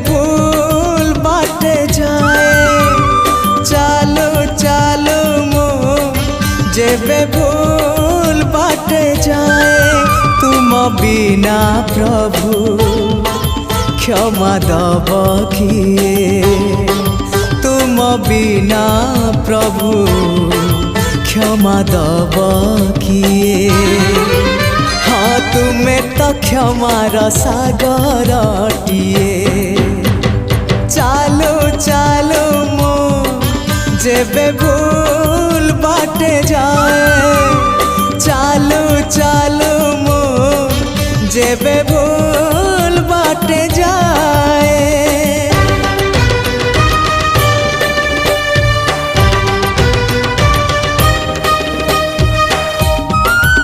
भूल बाटे जाए चालो चालो मो जेबे भूल बाटे जाए तुम बिना प्रभु क्षमा दब किए तुम बिना प्रभु क्षमा दब किए हाँ तुम्हें तो क्षमार सागरटिए चालो चालो मो जेबे भूल बाटे जाए चालो चालो मो जेबे